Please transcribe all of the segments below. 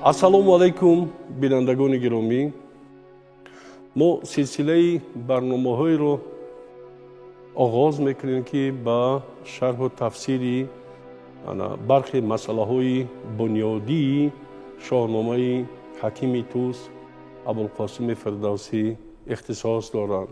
ассалому алайкум бинандагони гиромӣ. мо силсилаи барномаҳоеро оғоз мекунем ки ба шарҳу тафсири бархе масъалаҳои бунёдии шоҳномаи ҳакими Тус Абулқосими Фирдавсӣ ихтисос доранд.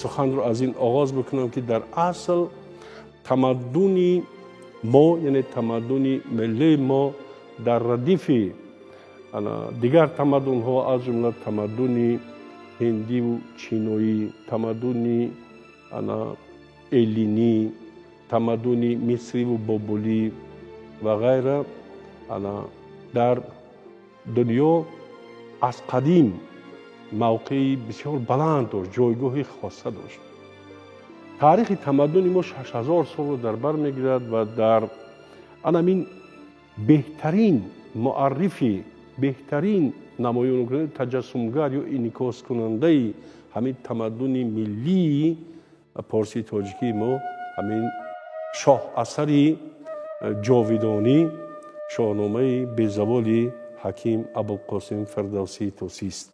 суханро аз ин оғоз бикунам ки дар асл тамаддуни мо, яъне тамаддуни миллаи мо дар радифи дигар тамаддунҳо, аз ҷумла тамаддуни ҳиндиву чиноӣ, тамаддуни эллинӣ, тамаддуни мисриву бобулӣ ва ғайра дар дунё аз қадим мавқеи бисёр баланд дошт, ҷойгоҳи хоса дошт. таърихи тамаддуни мо 6000 солро дар бар мегирад ва дар анамин беҳтарин муаррифи, беҳтарин намоёнкунандаи таҷассумгар ё инъикоскунандаи ҳамин тамаддуни миллии порсии тоҷикии мо ҳамин шоҳасари ҷовидонӣ, шоҳномаи безаволи ҳаким Абулқосим Фирдавсии тусист.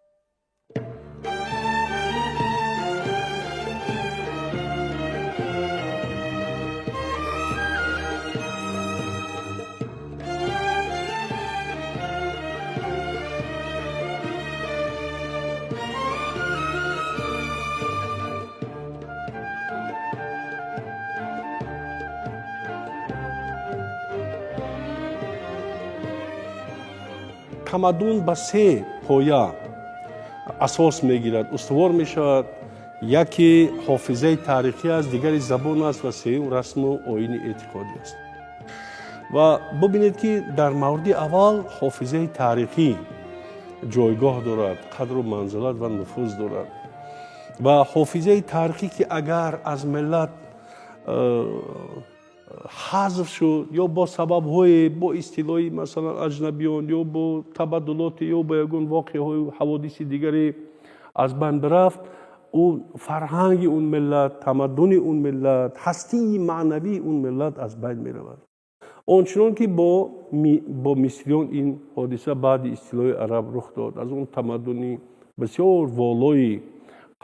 тамаддун ба се поя асос мегирад, устувор мешавад. яке ҳофизаи таърихӣ аст, дигари забон аст ва сеюм расму оини эътиқодӣ аст. ва бубинед ки дар мавриди аввал ҳофизаи таърихӣ ҷойгоҳ дорад, қадру манзилат ва нуфуз дорад. ва ҳофизаи таърихӣ ки агар аз миллат ҳазф шуд ё бо сабабҳое, бо истилои масалан аҷнабиён ё бо табаддулоте ё бо ягон воқеаҳои ҳаводиси дигаре аз байн бирафт, ун фарҳанги он миллат, тамаддуни он миллат, ҳастии маънавии он миллат аз байн меравад. ончунон ки бо мисриён ин ҳодиса баъди истилои араб рух дод. аз он тамаддуни бисёр волои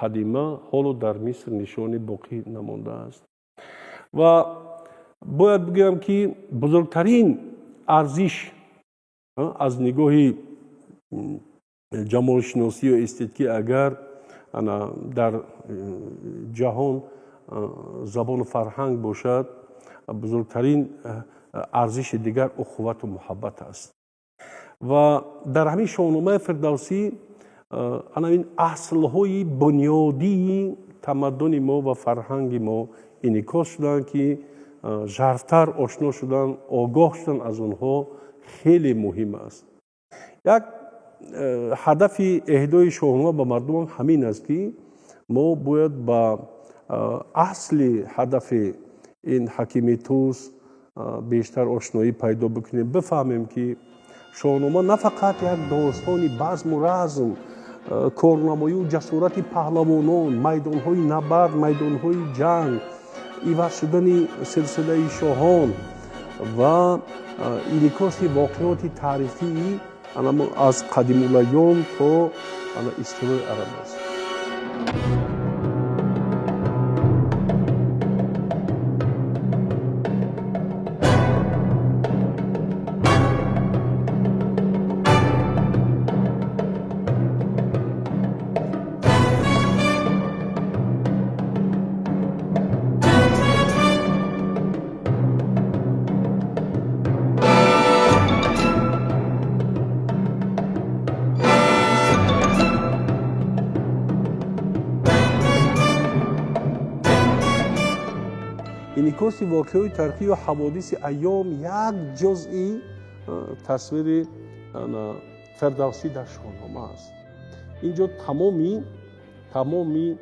қадима ҳоло дар миср нишони боқӣ намондааст. ва бояд бигӯям ки бузургтарин арзиш аз нигоҳи ҷамолшиносӣ ё эстетикӣ агар дар ҷаҳон забону фарҳанг бошад, бузургтарин арзиши дигар ухуввату муҳаббат аст. ва дар ҳамин шоҳномаи Фирдавсӣ анамин аслҳои бунёдии тамаддуни мо ва фарҳанги мо инъикос шуданд ки жарфтар ошно шудан, огоҳ шудан аз онҳо хеле муҳим аст. як ҳадафи эҳдои шоҳнома ба мардумам ҳамин аст ки мо бояд ба асли ҳадафи ин ҳакими Тус бештар ошноӣ пайдо бикунем, бифаҳмем ки шоҳнома на фақат як достони базму разм, корнамоию ҷасорати паҳлавонон, майдонҳои набард, майдонҳои ҷанг, иваз шудани силсилаи шоҳон ва инъикоси воқеоти таърихии аз қадимулайём то истилои араб аст. انعکاس واقعی تاریخی و حوادث ایام یک جزئی تصویر فردوسی در شاهنامه است. اینجا تمامی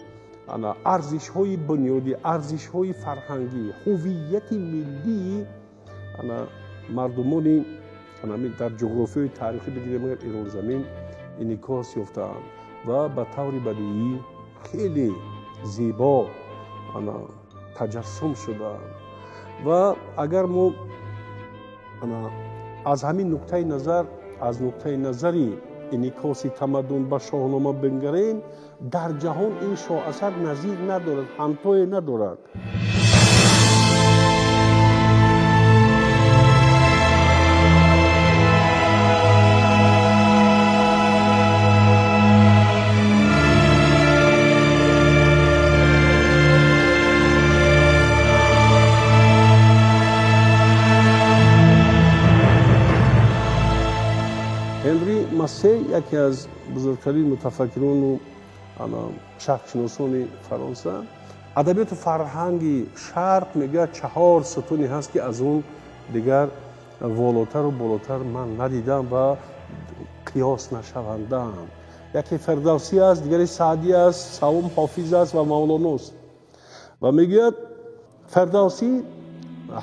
ارزش های بنیادی، ارزش های فرهنگی، هویت ملی مردمان در جغرافیای تاریخی بگیریم ایران زمین انعکاس یافتند و به طور بدیهی خیلی زیبا تجسم شدند. و اگر ما از همین نقطه نظر، از نقطه نظری انعکاس تمدن به شاهنامه بنگریم، در جهان این شاهاثر نظیر ندارد، همتای ندارد. هنری مسی یکی از بزرگترین متفکران و شرقشناسان فرانسه، ادبیات فرهنگی شرق میگه 4 ستونی هست که از اون دیگر والاتر و بالاتر من ندیدم و قیاس نشوندم. یکی فردوسی است، دیگری سعدی است، سوم حافظ است و مولانا است. و میگه فردوسی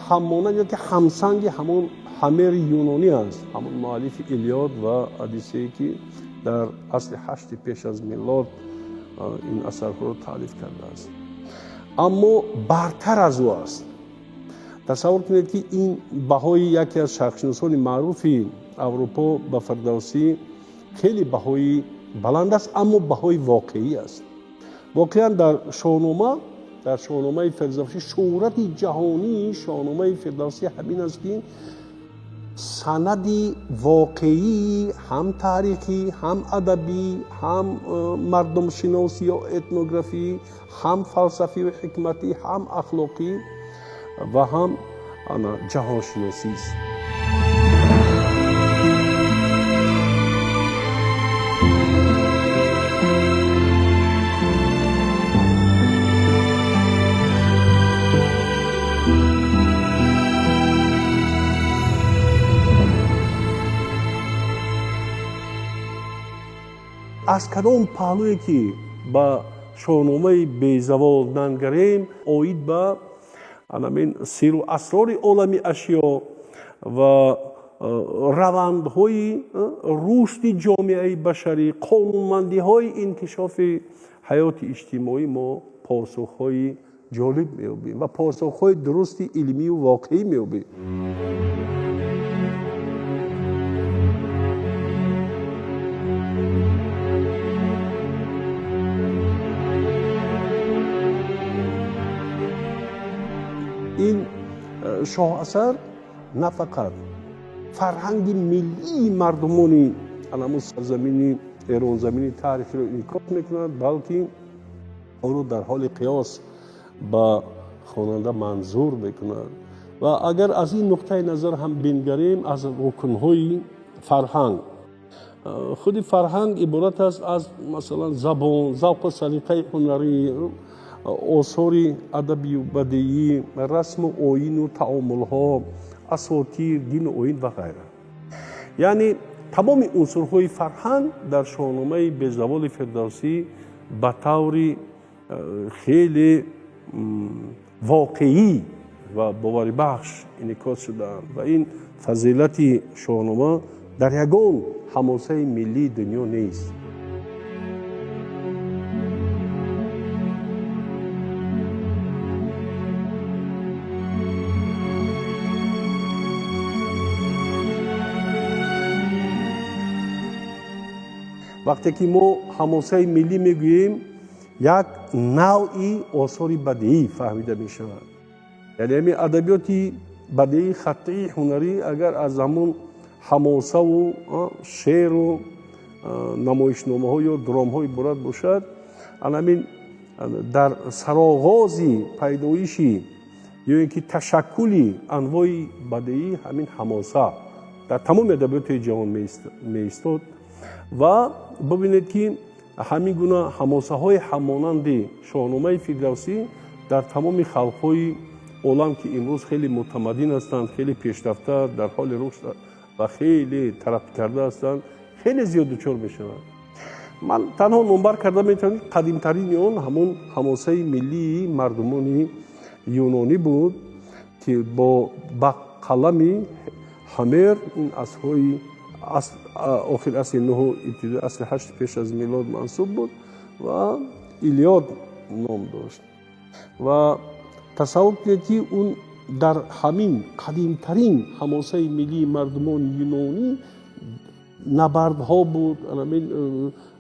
همانند که همسنگ همون همر یونانی است، همون مؤلف ایلیاد و اودیسه که در اصل 8 پیش از میلاد این اثرها را تالیف کرده است، اما برتر از او است. تصور کنید که این بهای یکی از شرقشناسان معروف اروپا به فردوسی خیلی بهای بلند است، اما بهای واقعی است. واقعا در شاهنامه فردوسی شهرت جهانی شاهنامه فردوسی همین است که سندی واقعی، هم تاریخی، هم ادبی، هم مردم شناسی و etnography، هم فلسفی و حکمتی، هم اخلاقی و هم جهان شناسی است. از کدام پهلویی که به شاهنامه بیزوال ننگریم اوید به سیر و اسرار عالم اشیا و روندهای رشد جامعه بشری، قانونمندی‌های انکشاف حیات اجتماعی ما پاسخ‌های جالب می‌یابیم و پاسخ‌های درست علمی و واقعی می‌یابیم. این شاهاثر نه فقط فرهنگ ملی مردمان علم سرزمین ایران زمین تاریخی را انعکاس میکند، بلکه آن را در حال قیاس با خواننده منظور میکند. و اگر از این نقطه نظر هم بنگریم از رکنهای فرهنگ، خود فرهنگ عبارت است از مثلا زبان، ذوق و سلیقه هنری، آثار ادبی و بدیعی، رسم و آیین و تعامل‌ها، اساطیر، دین و آیین و غیره. یعنی تمام عنصرهای فرهنگ در شاهنامه بیزوال فردوسی به طور خیلی واقعی و باوربخش انعکاس شدند و این فضیلت شاهنامه در یگان حماسه ملی دنیا نیست. وقتی که ما حماسه ملی میگوییم یک نوعی آثار بدیعی فهمیده می شود. یعنی همین ادبیات بدیعی خطی هنری اگر از همون حماسه و شعر و نمایشنامه ها یا درام های عبارت باشد، همین در سرآغاز پیدایشی یا اینکه تشکلی انواع بدیعی همین حماسه در تمام ادبیات جهان می ایستاد. و ببینید که همین گونه حماسه های همانند شاهنامه فردوسی در تمام خلق‌های عالم که امروز خیلی متمدن هستند، خیلی پیشرفته در حال رشد و خیلی ترقی کرده هستند، خیلی زیاد دچار میشوند. من تنها نمبر کرده میتونم قدیمترین اون همون حماسه ملی مردمان یونانی بود که با قلم همر این اصل‌های آخر اصل 9 ابتدا اصل 8 پیش از میلاد منصوب بود و ایلیاد نام داشت و تصور کنید که اون در همین قدیمترین حماسه ملی مردمان یونانی نبردها بود،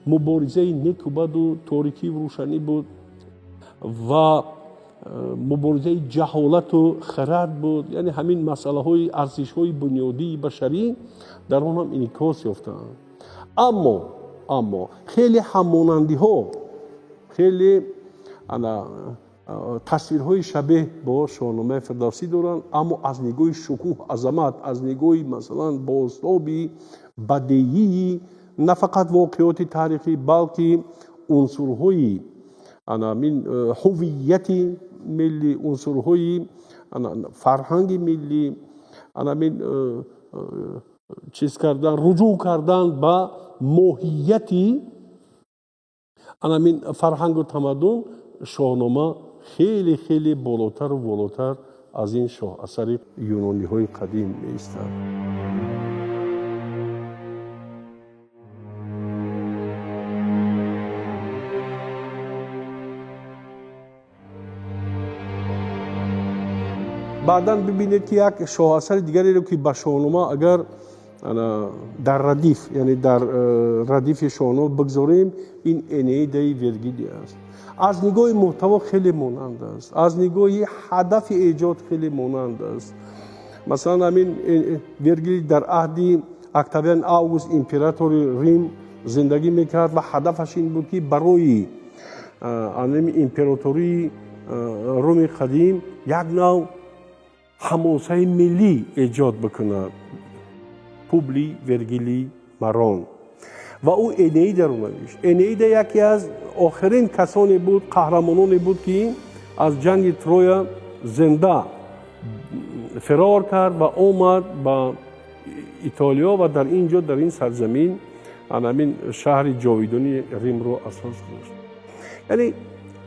مبارزه نیک و بد و تاریکی و روشنی بود و مبارزه جهالت و خرد بود. یعنی همین مسئله های ارزش های بنیادی بشری در اون هم انعکاس یافتند. اما خیلی همانندی ها، خیلی تصویرهای شبیه با شاهنامه فردوسی دارند، اما از نگاه شکوه، عظمت، از نگاه مثلا بازتابی بدیعی نه فقط واقعات تاریخی بلکه عنصرهای هویت ملی، عنصرهای فرهنگ ملی، چیز کردن، رجوع کردن به ماهیتی فرهنگ و تمدن، شاهنامه خیلی خیلی بالاتر و بالاتر از این شاه اثر یونانی های قدیم می ایستد. بعدا ببینید که یک شاه اثر دیگری رو که به شاهنامه اگر در ردیف، یعنی در ردیف شاهنامه بگذاریم، این انیده ورگیلی است. از نگاه محتوا خیلی مانند است، از نگاه هدف ایجاد خیلی مانند است. مثلا همین ورگیل در عهد اکتاویان آگوست امپراتور ریم زندگی میکرد و هدفش این بود که برای امپراتوری روم قدیم یک نوع حماسه ملی ایجاد بکند، پوبلی ورگیلی مران، و او انیده رو نوشت. انیده یکی از آخرین کسانی بود، قهرمانانی بود که از جنگ ترویا زنده فرار کرد و آمد به ایتالیا و در اینجا در این سرزمین همین شهر جاویدانی ریم رو اساس گذاشت. یعنی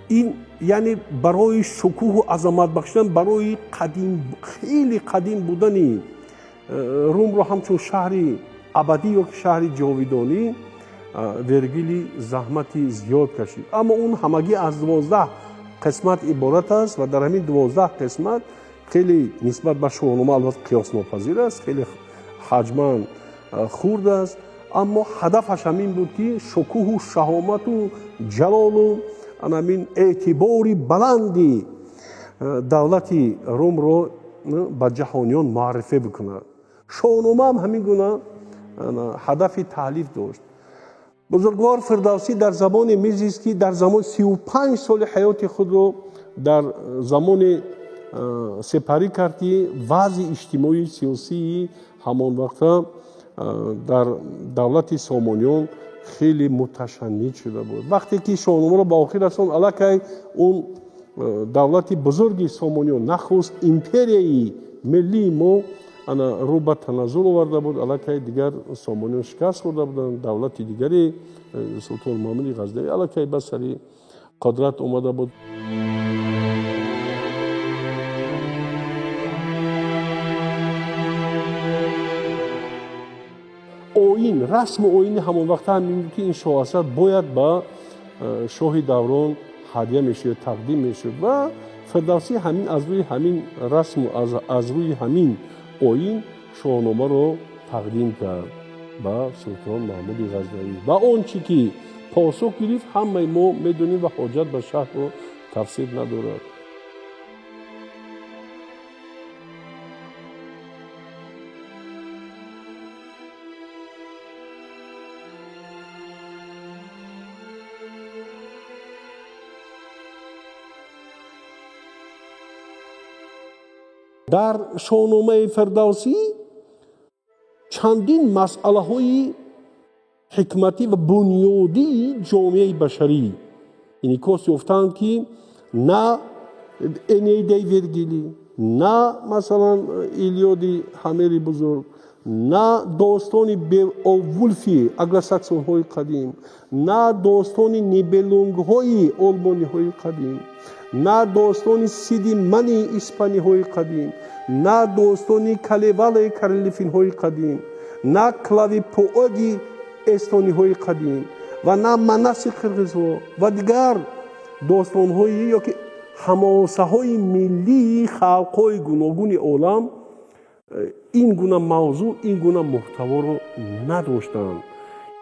این یعنی برای شکوه و عظمت بخشیدن، برای قدیم، خیلی قدیم بودن روم رو همچون شهری ابدی یا شهری جاویدانی ورگیلی زحمتی زیاد کشید. اما اون همگی از 12 قسمت عبارت است و در همین 12 قسمت خیلی نسبت به شاهنامه البته قیاس ناپذیر است، خیلی حجما خرد است، اما هدفش همین بود که شکوه و شهامت و جلال و همین اعتباری بلندی دولت روم رو به جهانیان معرفی بکند. شاهنامه هم همین گونه هدف تالیف داشت. بزرگوار فردوسی در زمان میزیست که در زمان 35 سال حیات خود رو در زمان سپری کرد که وضع اجتماعی سیاسی همان وقتا در دولت سامانیان خیلی متشنج شده بود. وقتی که شاهنامه را به آخر رساند، الکی اون دولت بزرگی سامانیان نخست امپریای ملی ما رو به تنزل آورده بود، الکی دیگر سامانیان شکست خورده بودند، دولت دیگری سلطان محمد غزنوی الکی به سر قدرت آمده بود. آیین، رسم آیین همان وقت همین که این شاه اثر باید با شاه دوران هدیه میشد، تقدیم میشد و فردوسی همین از روی همین رسم و از روی همین آیین شاهنامه رو تقدیم کرد با سلطان محمد غزنوی و اون چی که پاسخ گرفت همه ما میدونیم و حاجت به شرح رو تفسیر ندارد. در شاهنامه فردوسی چندین مسئله های حکمتی و بنیادی جامعه بشری انعکاس یافتند که نه انیده ورگیلی، نه مثلا ایلیادی همری بزرگ، نه داستان بیوولفی انگلوساکسون های قدیم، نه داستان نیبلونگ های آلمانی های قدیم، نه داستان سیدی منی اسپانی های قدیم، نه داستان کلیوال کارلیفین های قدیم، نه کلاوی پوادی استونی های قدیم و نه مناس قرقیز ها و دیگر داستان هایی یا که حماسه های ملی خلق های گوناگون عالم این گونه موضوع، این گونه محتوا رو نداشتند.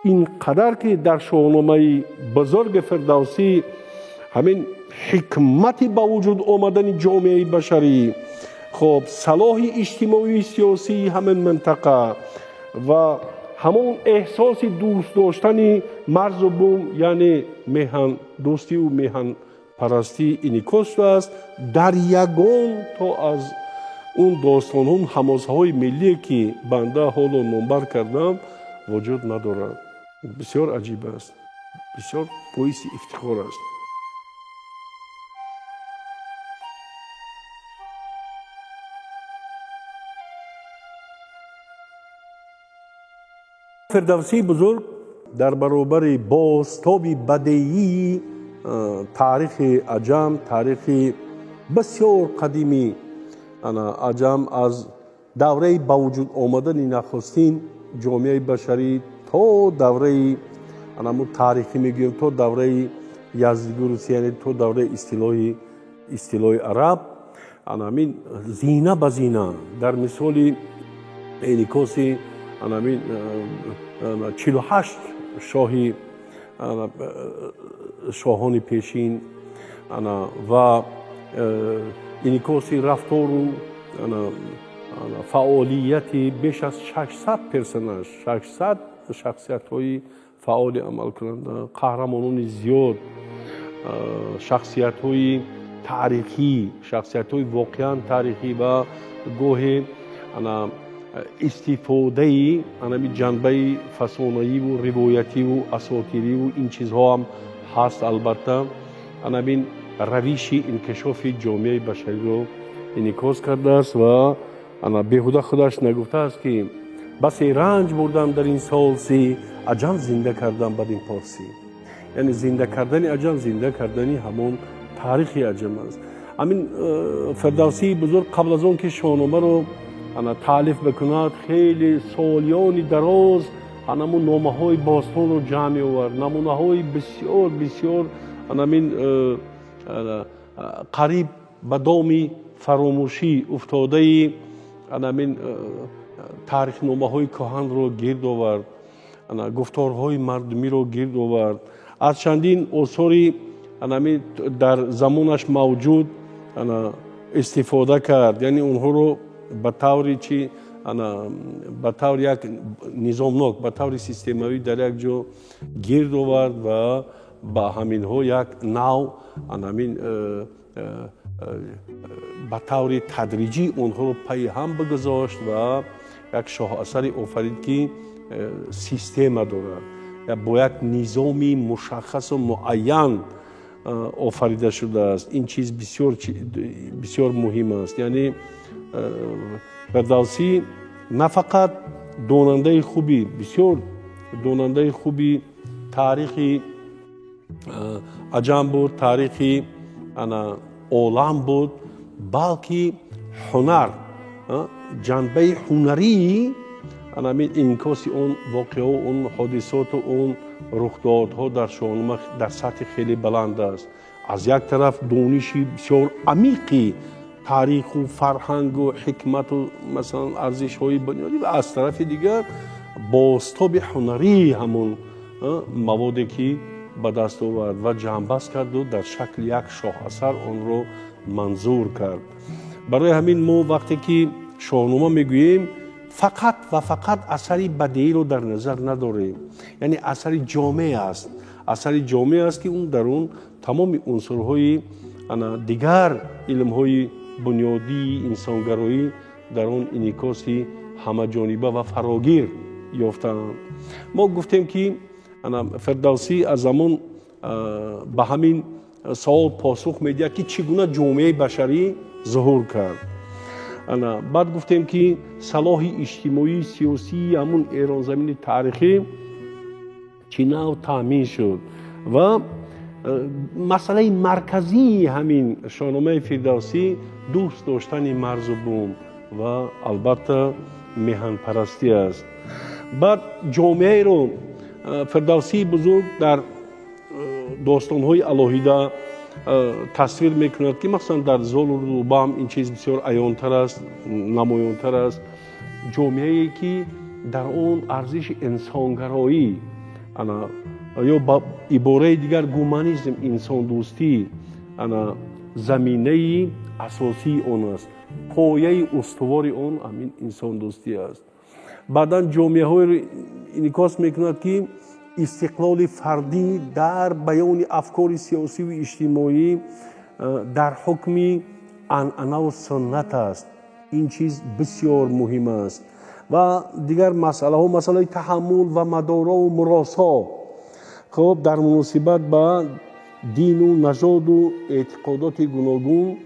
اینقدر که در شاهنامه بزرگ فردوسی همین حکمتی با وجود آمدن جامعه بشری، خب صلاح اجتماعی سیاسی همین منطقه و همون احساس دوست داشتن مرز و بوم یعنی میهن دوستی و میهن پرستی انعکاس است در یگان تا از اون داستان ها حماسه های ملی که بنده حالا نمبر کردم وجود ندارد. بسیار عجیب است، بسیار باعث افتخار است. فردوسی بزرگ در برابر بازتاب بدیعی تاریخ عجم، تاریخ بسیار قدیمی عجم از دوره با وجود آمدن نخستین جامعه بشری تا دوره تاریخی میگویم تا دوره یزدگروسی، یعنی تا دوره اصطلاح عرب، همین زینه به زینه در مثال انعکاس 48 شاهان پیشین و انعکاس رفتار و فعالیت بیش از 600 پرسناژ، 600 شخصیت های فعال عمل کننده، قهرمانان زیاد، شخصیت های تاریخی، شخصیت های واقعا تاریخی و گاهی استفاده جنبه فسانه‌ای و روایتی و اساطیری و این چیزها هم هست. البته این روش انکشاف جامعه بشری رو انعکاس کرده است و بیهوده خودش نگفته است که بس رنج بردم در این سال سی، عجم زنده کردم بعد این پارسی. یعنی زنده کردن عجم، زنده کردن همون تاریخ عجم است. همین فردوسی بزرگ قبل از اون که شاهنامه رو تالیف بکند خیلی سالیان دراز همون نامه های باستان رو جمع آورد، نمونه های بسیار بسیار قریب به دام فراموشی افتاده تاریخ نامه های کهن رو گرد آورد، گفتارهای مردمی رو گرد آورد، از چندین آثاری در زمانش موجود استفاده کرد، یعنی اونها رو به طور چی به طور یک نظامناک، به طور سیستمایی در یک جا گرد آورد و با همین ها یک نوع به طور تدریجی اونها رو پی هم بگذاشت و یک شاه اثر آفرید که سیستم دارد یا با یک نظامی مشخص و معین آفریده شده است. این چیز بسیار مهم است. یعنی فردوسی نه فقط داننده خوبی، بسیار داننده خوبی تاریخ عجم بود، تاریخ عالم بود، بلکه هنر، جنبه هنری انعکاس اون واقعه و اون حادثات و اون رخدادها در شاهنامه در سطح خیلی بلند است. از یک طرف دانشی بسیار عمیقی تاریخ و فرهنگ و حکمت و مثلا ارزش های بنیادی و از طرف دیگر بازتاب هنری همون موادی که به دست آورد و جنبست کرد و در شکل یک شاه اثر آن رو منظور کرد. برای همین ما وقتی که شاهنامه میگوییم فقط و فقط اثری بدیعی رو در نظر نداریم، یعنی اثری جامع است، اثری جامع است که اون در اون تمام عنصرهای دیگر علمهای بنیادی انسانگرایی در اون انعکاسی همه جانبه و فراگیر یافتند. ما گفتیم که فردوسی از زمان به همین سوال پاسخ میده که چگونه جامعه بشری ظهور کرد. بعد گفتیم که صلاح اجتماعی سیاسی همون ایران زمین تاریخی چی نوع تامین شد و مسئله مرکزی همین شاهنامه فردوسی دوست داشتن مرز و بوم و البته میهن پرستی است. بعد جامعه رو فردوسی بزرگ در داستان‌های الهیده تصویر میکند که مثلا در زال و روبام این چیز بسیار عیان‌تر است، نمایان‌تر است. جامعه‌ای که در اون ارزش انسانگرایی یا با عباره دیگر گومانیسم، انسان دوستی زمینه اساسی اون است، پایه استوار اون همین انسان دوستی است. بعدا جامعه های انعکاس میکند که استقلال فردی در بیان افکار سیاسی و اجتماعی در حکم عنعنه و سنت است. این چیز بسیار مهم است. و دیگر مسئله ها، مسئله تحمل و مدارا و مراسا، خب در مناسبت با دین و نژاد و اعتقادات گوناگون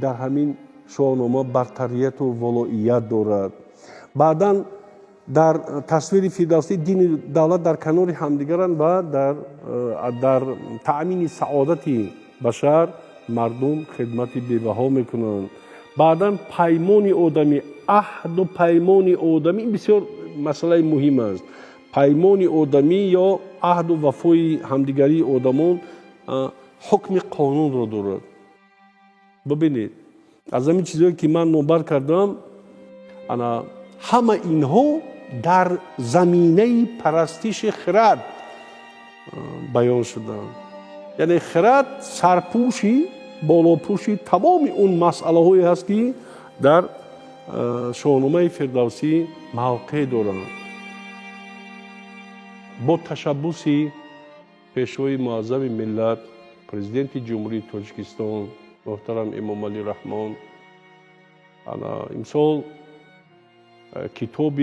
در همین شاهنامه برتریت و ولایت دارد. بعدا در تصویر فردوسی دین دولت در کنار همدیگرند و در تأمین سعادت بشر مردم خدمت بی‌بها میکنند. بعدا پیمان آدمی، عهد و پیمان آدمی، این بسیار مسئله مهم است. پیمان آدمی یا عهد و وفای همدیگری آدمان حکم قانون را دارد. ببینید از همین چیزهایی که من نوبر کردم همه اینها در زمینه پرستش خرد بیان شدند. یعنی خرد سرپوشی، بالاپوشی تمام اون مسئله هایی هست که در شاهنامه فردوسی موقع دارند. با تشبث پیشوای معظم ملت پرزیدنت جمهوری تاجیکستان محترم امام علی رحمان امسال کتاب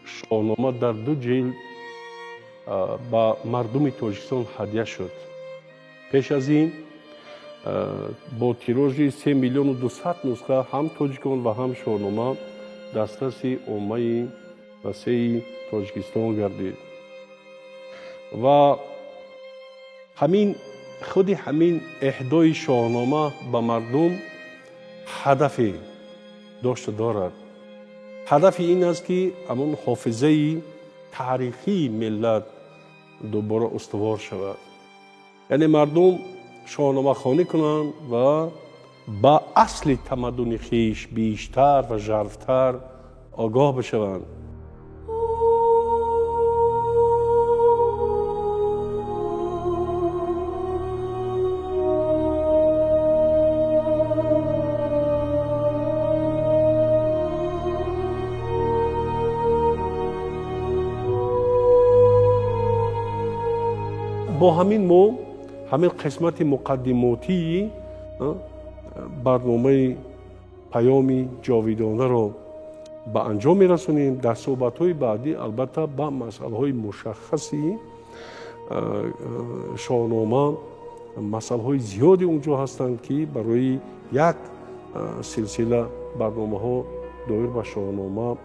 شاهنامه در 2 جلد با مردم تاجیکستان هدیه شد. پیش از این با تیراژ 3 میلیون و 200 نسخه هم تاجیکان و هم شاهنامه دسترس عامه وسیع تاجیکستان گردید و خود همین اهدای شاهنامه به مردم هدفی دارد. هدف این است که همون حافظه تاریخی ملت دوباره استوار شود. یعنی مردم شاهنامه خوانی کنند و با اصل تمدن خویش بیشتر و ژرفتر آگاه بشوند. با همین قسمت مقدماتی برنامه پیام جاویدانه را به انجام میرسونیم. در صحبت‌های بعدی البته با مسائل مشخصی شاهنامه مسائل زیادی اونجا هستند که برای یک سلسله برنامه‌ها دایر به شاهنامه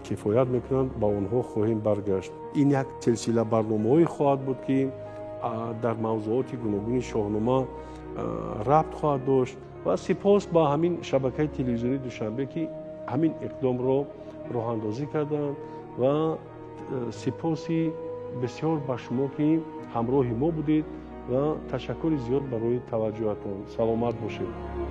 کفایت میکنند. با اونها خواهیم برگشت. این یک سلسله برنامه‌ای خواهد بود که در موضوعات گوناگون شاهنامه ربط خواهد داشت و سپاس با همین شبکه تلویزیونی دوشنبه که همین اقدام را راه اندازی کردند و سپاسی بسیار با شما که همراه ما بودید و تشکر زیاد برای توجهتان. سلامت باشید.